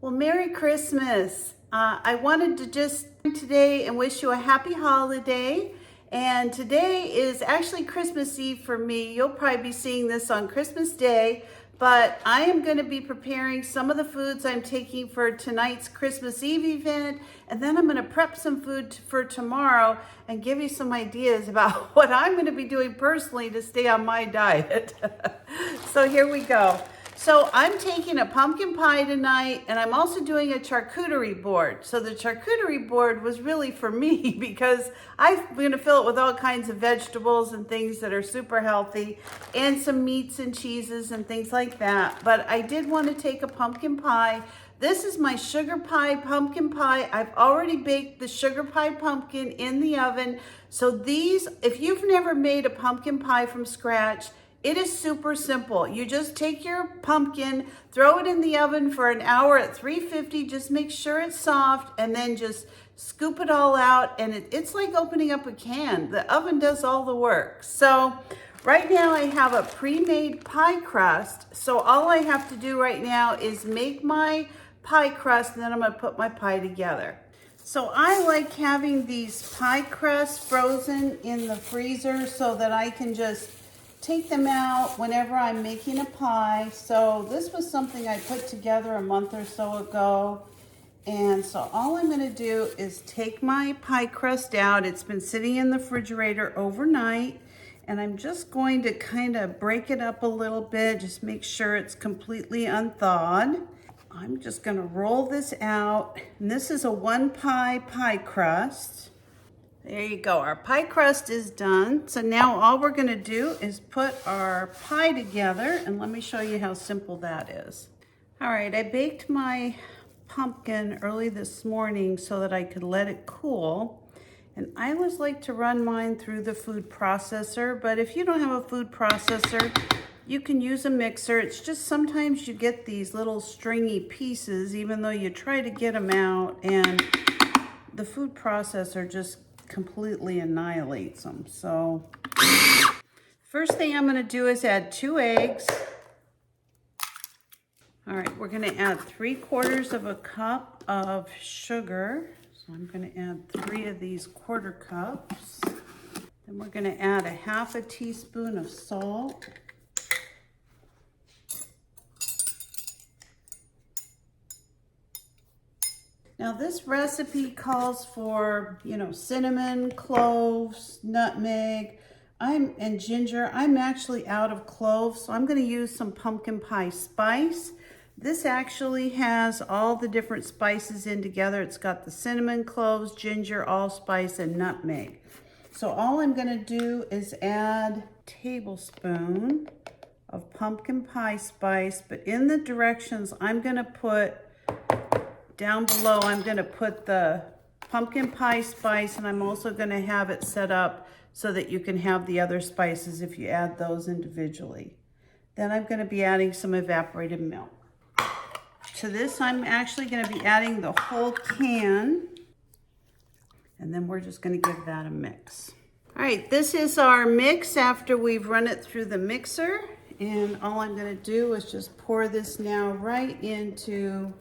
Well, Merry Christmas. I wanted to just today and wish you a happy holiday. And today is actually Christmas Eve for me. You'll probably be seeing this on Christmas Day, but I am going to be preparing some of the foods I'm taking for tonight's Christmas Eve event. And then I'm going to prep some food for tomorrow and give you some ideas about what I'm going to be doing personally to stay on my diet. So here we go. So I'm taking a pumpkin pie tonight, and I'm also doing a charcuterie board. So the charcuterie board was really for me because I'm going to fill it with all kinds of vegetables and things that are super healthy and some meats and cheeses and things like that. But I did want to take a pumpkin pie. This is my sugar pie pumpkin pie. I've already baked the sugar pie pumpkin in the oven. So these, if you've never made a pumpkin pie from scratch, it is super simple. You just take your pumpkin, throw it in the oven for an hour at 350, just make sure it's soft, and then just scoop it all out, and it's like opening up a can. The oven does all the work. So right now I have a pre-made pie crust, so all I have to do right now is make my pie crust, and then I'm gonna put my pie together. So I like having these pie crusts frozen in the freezer so that I can just take them out whenever I'm making a pie. So this was something I put together a month or so ago. And so all I'm gonna do is take my pie crust out. It's been sitting in the refrigerator overnight, and I'm just going to kind of break it up a little bit, just make sure it's completely unthawed. I'm just gonna roll this out. And this is a 1 pie crust. There you go, our pie crust is done. So now all we're gonna do is put our pie together, and let me show you how simple that is. All right, I baked my pumpkin early this morning so that I could let it cool. And I always like to run mine through the food processor, but if you don't have a food processor, you can use a mixer. It's just sometimes you get these little stringy pieces, even though you try to get them out, and the food processor just completely annihilates them. So first thing I'm going to do is add 2 eggs. All right, we're going to add 3/4 of a cup of sugar. So I'm going to add 3 of these 1/4 cups. Then we're going to add 1/2 teaspoon of salt. Now this recipe calls for, cinnamon, cloves, nutmeg, and ginger. I'm actually out of cloves, so I'm gonna use some pumpkin pie spice. This actually has all the different spices in together. It's got the cinnamon, cloves, ginger, allspice, and nutmeg. So all I'm gonna do is add a tablespoon of pumpkin pie spice, but in the directions I'm gonna put down below, I'm going to put the pumpkin pie spice, and I'm also going to have it set up so that you can have the other spices if you add those individually. Then I'm going to be adding some evaporated milk. To this, I'm actually going to be adding the whole can, and then we're just going to give that a mix. All right, this is our mix after we've run it through the mixer, and all I'm going to do is just pour this now right into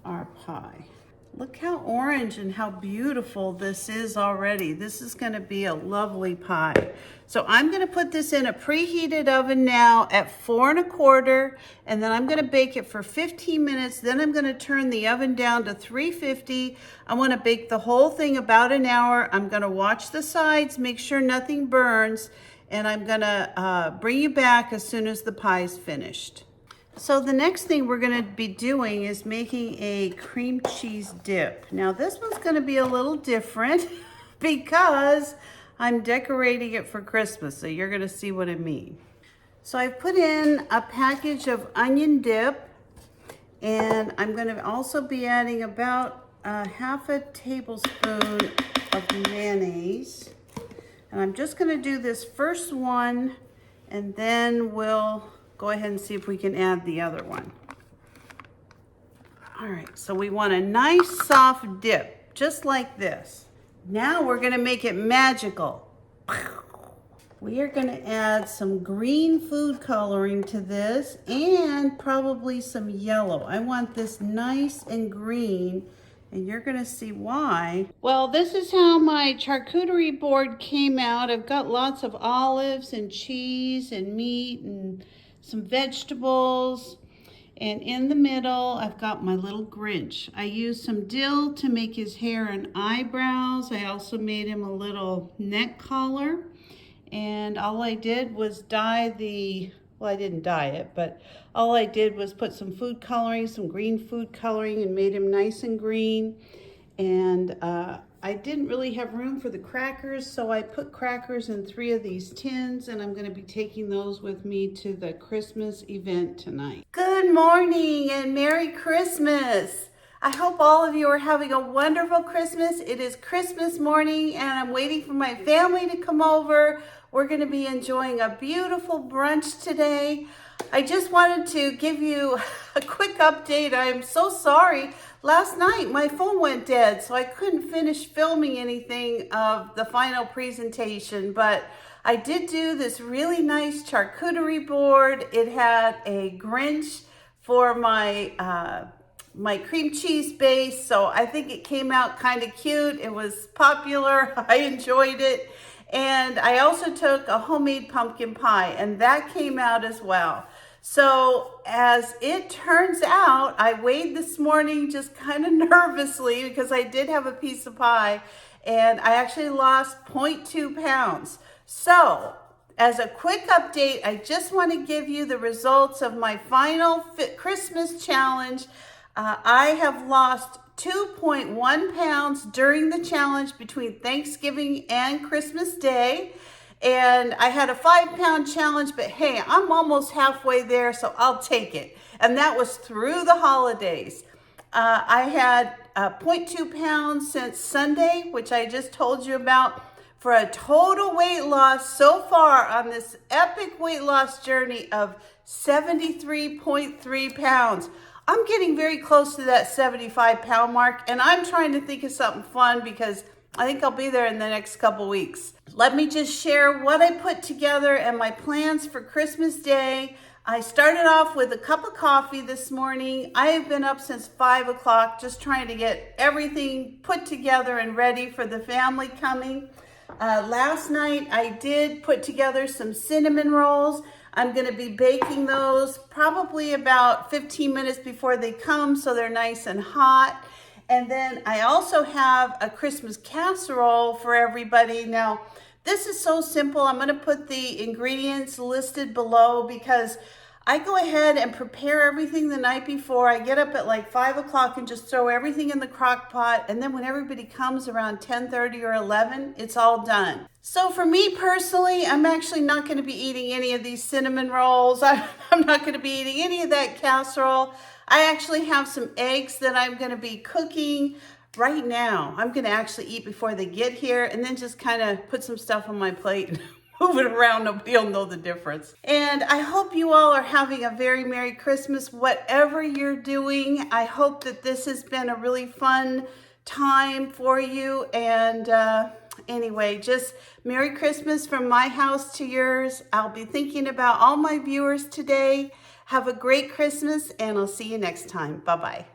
our pie. Look how orange and how beautiful this is already. This is going to be a lovely pie. So I'm going to put this in a preheated oven now at 4 1/4, and then I'm going to bake it for 15 minutes. Then I'm going to turn the oven down to 350. I want to bake the whole thing about an hour. I'm going to watch the sides, make sure nothing burns, and I'm going to bring you back as soon as the pie is finished. So the next thing we're going to be doing is making a cream cheese dip. Now this one's going to be a little different because I'm decorating it for Christmas, so you're going to see what I mean. So I've put in a package of onion dip, and I'm going to also be adding about 1/2 tablespoon of mayonnaise. And I'm just going to do this first one, and then we'll go ahead and see if we can add the other one. All right, so we want a nice soft dip, just like this. Now we're gonna make it magical. We are going to add some green food coloring to this and probably some yellow. I want this nice and green, and you're going to see why. Well, this is how my charcuterie board came out. I've got lots of olives and cheese and meat and some vegetables. And in the middle, I've got my little Grinch. I used some dill to make his hair and eyebrows. I also made him a little neck collar. And all I did was dye well, I didn't dye it, but all I did was put some food coloring, some green food coloring, and made him nice and green. And I didn't really have room for the crackers, so I put crackers in 3 of these tins, and I'm going to be taking those with me to the Christmas event tonight. Good morning and Merry Christmas! I hope all of you are having a wonderful Christmas. It is Christmas morning, and I'm waiting for my family to come over. We're going to be enjoying a beautiful brunch today. I just wanted to give you a quick update. I'm so sorry. Last night my phone went dead, so I couldn't finish filming anything of the final presentation, but I did do this really nice charcuterie board. It had a Grinch for my my cream cheese base, so I think it came out kind of cute. It was popular. I enjoyed it. And I also took a homemade pumpkin pie, and that came out as well. So as it turns out, I weighed this morning just kind of nervously because I did have a piece of pie, and I actually lost 0.2 pounds. So as a quick update, I just want to give you the results of my final Christmas challenge. I have lost 2.1 pounds during the challenge between Thanksgiving and Christmas Day. And I had a 5-pound challenge, but hey, I'm almost halfway there, so I'll take it. And that was through the holidays. I had 0.2 pounds since Sunday, which I just told you about, for a total weight loss so far on this epic weight loss journey of 73.3 pounds. I'm getting very close to that 75-pound mark, and I'm trying to think of something fun because I think I'll be there in the next couple weeks. Let me just share what I put together and my plans for Christmas Day. I started off with a cup of coffee this morning. I have been up since 5 o'clock just trying to get everything put together and ready for the family coming. Last night I did put together some cinnamon rolls. I'm going to be baking those probably about 15 minutes before they come, so they're nice and hot. And then I also have a Christmas casserole for everybody. Now, this is so simple. I'm going to put the ingredients listed below because I go ahead and prepare everything the night before. I get up at like 5 o'clock and just throw everything in the crock pot. And then when everybody comes around 10:30 or 11, it's all done. So for me personally, I'm actually not going to be eating any of these cinnamon rolls. I'm not going to be eating any of that casserole. I actually have some eggs that I'm going to be cooking right now. I'm going to actually eat before they get here and then just kind of put some stuff on my plate and move it around. Nobody will know the difference. And I hope you all are having a very Merry Christmas, whatever you're doing. I hope that this has been a really fun time for you. And anyway, just Merry Christmas from my house to yours. I'll be thinking about all my viewers today. Have a great Christmas, and I'll see you next time. Bye-bye.